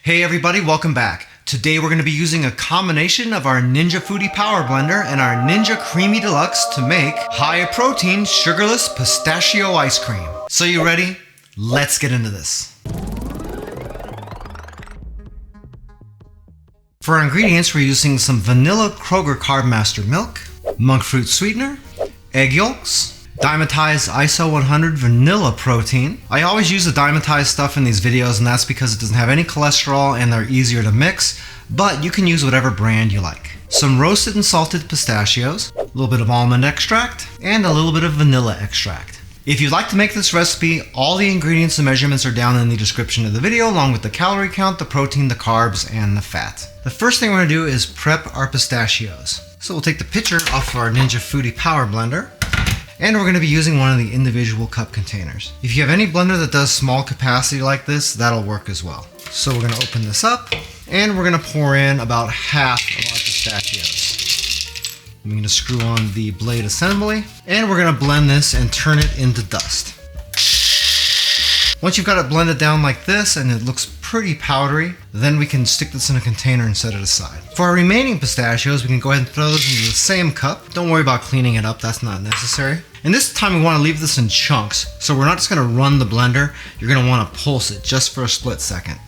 Hey everybody, welcome back. Today we're going to be using a combination of our Ninja Foodi Power Blender and our Ninja Creami Deluxe to make high protein sugarless pistachio ice cream. So you ready? Let's get into this. For our ingredients, we're using some Vanilla Kroger Carbmaster milk, monk fruit sweetener, egg yolks, Dymatize ISO 100 vanilla protein. I always use the Dymatize stuff in these videos, and that's because it doesn't have any cholesterol and they're easier to mix, but you can use whatever brand you like. Some roasted and salted pistachios, a little bit of almond extract, and a little bit of vanilla extract. If you'd like to make this recipe, all the ingredients and measurements are down in the description of the video, along with the calorie count, the protein, the carbs, and the fat. The first thing we're going to do is prep our pistachios. So we'll take the pitcher off our Ninja Foodi Power Blender, and we're going to be using one of the individual cup containers. If you have any blender that does small capacity like this, that'll work as well. So we're going to open this up, and we're going to pour in about half of our pistachios. I'm going to screw on the blade assembly, and we're going to blend this and turn it into dust. Once you've got it blended down like this and it looks pretty powdery, then we can stick this in a container and set it aside. For our remaining pistachios, we can go ahead and throw those into the same cup. Don't worry about cleaning it up, that's not necessary. And this time we want to leave this in chunks, so we're not just going to run the blender, you're going to want to pulse it just for a split second.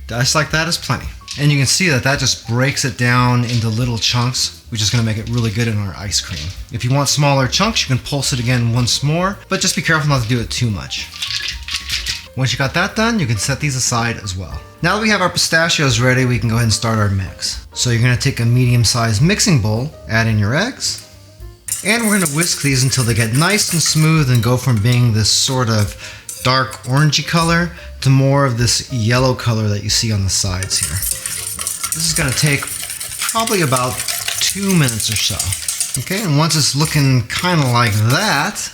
Just like that is plenty. And you can see that that just breaks it down into little chunks, which is going to make it really good in our ice cream. If you want smaller chunks, you can pulse it again once more, but just be careful not to do it too much. Once you got that done, you can set these aside as well. Now that we have our pistachios ready, we can go ahead and start our mix. So you're going to take a medium-sized mixing bowl, add in your eggs, and we're going to whisk these until they get nice and smooth and go from being this sort of dark orangey color to more of this yellow color that you see on the sides here. This is going to take probably about 2 minutes or so. Okay, and once it's looking kind of like that,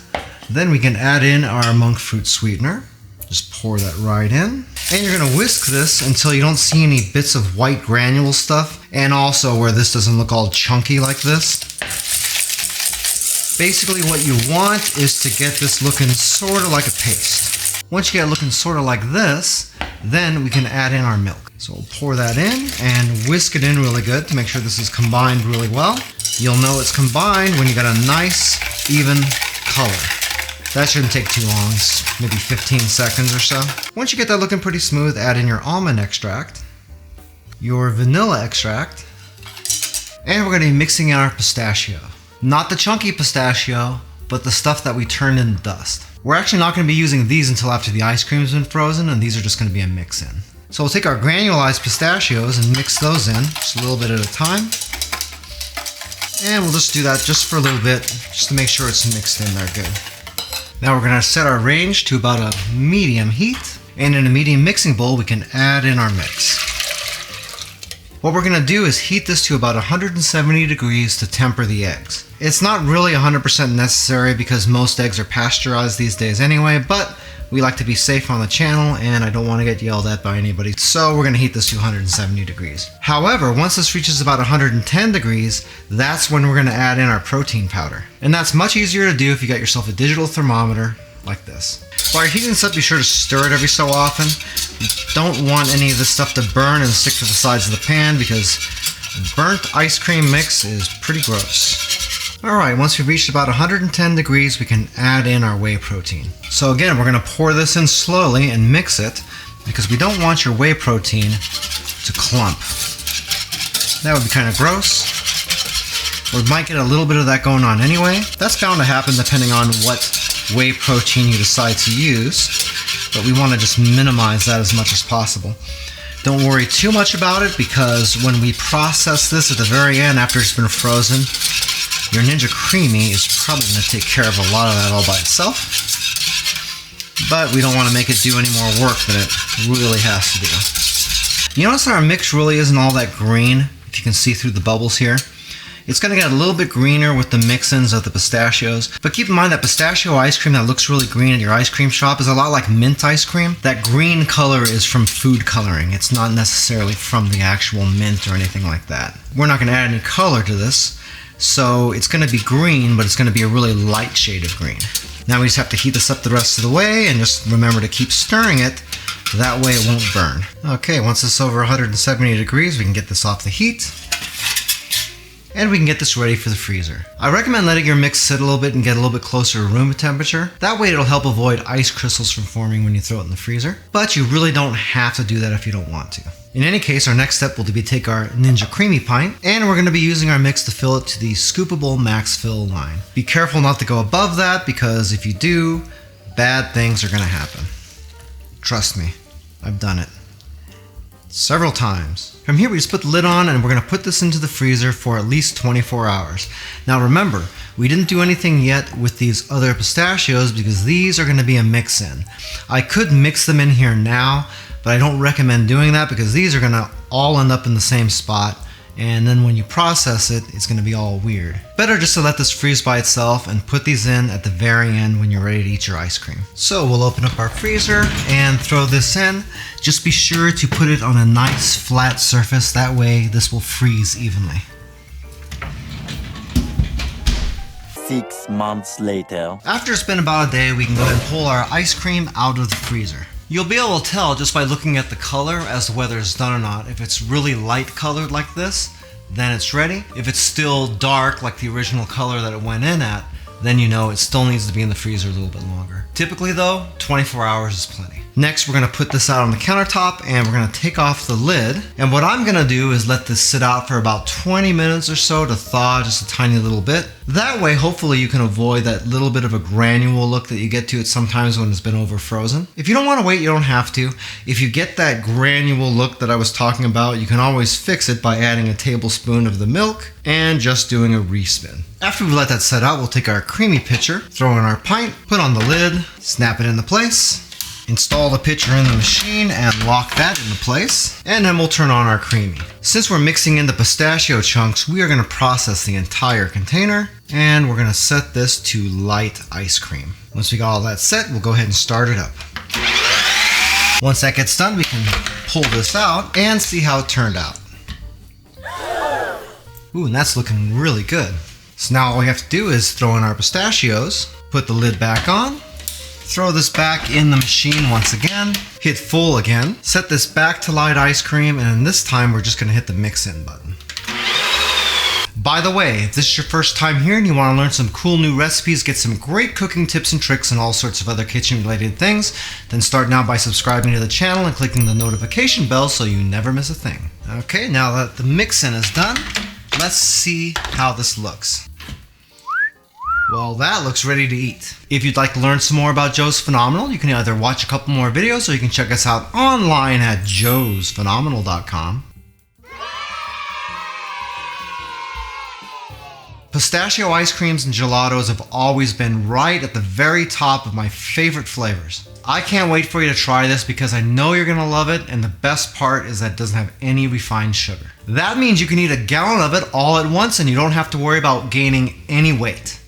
then we can add in our monk fruit sweetener. Just pour that right in. And you're going to whisk this until you don't see any bits of white granule stuff, and also where this doesn't look all chunky like this. Basically what you want is to get this looking sort of like a paste. Once you get it looking sort of like this, then we can add in our milk. So we'll pour that in and whisk it in really good to make sure this is combined really well. You'll know it's combined when you got a nice, even color. That shouldn't take too long, maybe 15 seconds or so. Once you get that looking pretty smooth, add in your almond extract, your vanilla extract, and we're going to be mixing in our pistachio. Not the chunky pistachio, but the stuff that we turned into dust. We're actually not going to be using these until after the ice cream's been frozen, and these are just going to be a mix-in. So we'll take our granulized pistachios and mix those in, just a little bit at a time. And we'll just do that just for a little bit, just to make sure it's mixed in there good. Now we're going to set our range to about a medium heat, and in a medium mixing bowl we can add in our mix. What we're going to do is heat this to about 170 degrees to temper the eggs. It's not really 100% necessary because most eggs are pasteurized these days anyway, but we like to be safe on the channel and I don't want to get yelled at by anybody, so we're going to heat this to 170 degrees. However, once this reaches about 110 degrees, that's when we're going to add in our protein powder. And that's much easier to do if you got yourself a digital thermometer like this. While you're heating this up, be sure to stir it every so often. You don't want any of this stuff to burn and stick to the sides of the pan because burnt ice cream mix is pretty gross. Alright, once we've reached about 110 degrees, we can add in our whey protein. So again, we're going to pour this in slowly and mix it because we don't want your whey protein to clump. That would be kind of gross. We might get a little bit of that going on anyway. That's bound to happen depending on what whey protein you decide to use, but we want to just minimize that as much as possible. Don't worry too much about it because when we process this at the very end after it's been frozen, your Ninja Creami is probably going to take care of a lot of that all by itself, but we don't want to make it do any more work than it really has to do. You notice our mix really isn't all that green, if you can see through the bubbles here. It's going to get a little bit greener with the mix-ins of the pistachios, but keep in mind that pistachio ice cream that looks really green at your ice cream shop is a lot like mint ice cream. That green color is from food coloring. It's not necessarily from the actual mint or anything like that. We're not going to add any color to this, so it's going to be green, but it's going to be a really light shade of green. Now we just have to heat this up the rest of the way and just remember to keep stirring it That way it won't burn. Okay, once it's over 170 degrees, we can get this off the heat. And we can get this ready for the freezer. I recommend letting your mix sit a little bit and get a little bit closer to room temperature. That way it'll help avoid ice crystals from forming when you throw it in the freezer. But you really don't have to do that if you don't want to. In any case, our next step will be to take our Ninja Creami pint, and we're going to be using our mix to fill it to the scoopable max fill line. Be careful not to go above that, because if you do, bad things are going to happen. Trust me, I've done it several times. From here, we just put the lid on, and we're going to put this into the freezer for at least 24 hours. Now remember, we didn't do anything yet with these other pistachios because these are going to be a mix-in. I could mix them in here now, but I don't recommend doing that because these are going to all end up in the same spot, and then when you process it, it's going to be all weird. Better just to let this freeze by itself and put these in at the very end when you're ready to eat your ice cream. So we'll open up our freezer and throw this in. Just be sure to put it on a nice flat surface, that way this will freeze evenly. 6 months later. After it's been about a day, we can go ahead and pull our ice cream out of the freezer. You'll be able to tell just by looking at the color as to whether it's done or not. If it's really light colored like this, then it's ready. If it's still dark like the original color that it went in at, then you know it still needs to be in the freezer a little bit longer. Typically though, 24 hours is plenty. Next, we're going to put this out on the countertop and we're going to take off the lid. And what I'm going to do is let this sit out for about 20 minutes or so to thaw just a tiny little bit. That way, hopefully you can avoid that little bit of a granule look that you get to it sometimes when it's been over frozen. If you don't want to wait, you don't have to. If you get that granule look that I was talking about, you can always fix it by adding a tablespoon of the milk and just doing a respin. After we let that set out, we'll take our creamy pitcher, throw in our pint, put on the lid, snap it into place, install the pitcher in the machine and lock that into place, and then we'll turn on our creamy. Since we're mixing in the pistachio chunks, we are going to process the entire container, and we're going to set this to light ice cream. Once we got all that set, we'll go ahead and start it up. Once that gets done, we can pull this out and see how it turned out. Ooh, and that's looking really good. So now all we have to do is throw in our pistachios, put the lid back on, throw this back in the machine once again, hit full again, set this back to light ice cream, and this time we're just going to hit the mix-in button. By the way, if this is your first time here and you want to learn some cool new recipes, get some great cooking tips and tricks and all sorts of other kitchen-related things, then start now by subscribing to the channel and clicking the notification bell so you never miss a thing. Okay, now that the mix-in is done, let's see how this looks. Well, that looks ready to eat. If you'd like to learn some more about Joe's Phenomenal, you can either watch a couple more videos or you can check us out online at joesphenomenal.com. Pistachio ice creams and gelatos have always been right at the very top of my favorite flavors. I can't wait for you to try this because I know you're going to love it, and the best part is that it doesn't have any refined sugar. That means you can eat a gallon of it all at once and you don't have to worry about gaining any weight.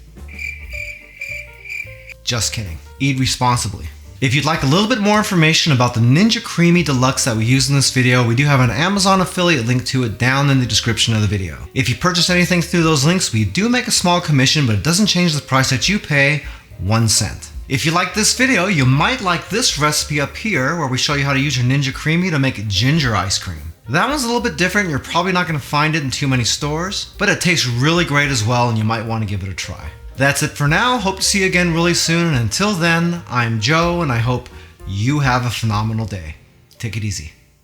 Just kidding. Eat responsibly. If you'd like a little bit more information about the Ninja Creami Deluxe that we used in this video, we do have an Amazon affiliate link to it down in the description of the video. If you purchase anything through those links, we do make a small commission, but it doesn't change the price that you pay 1 cent. If you like this video, you might like this recipe up here where we show you how to use your Ninja Creami to make ginger ice cream. That one's a little bit different. You're probably not going to find it in too many stores, but it tastes really great as well and you might want to give it a try. That's it for now. Hope to see you again really soon. And until then, I'm Joe and I hope you have a phenomenal day. Take it easy.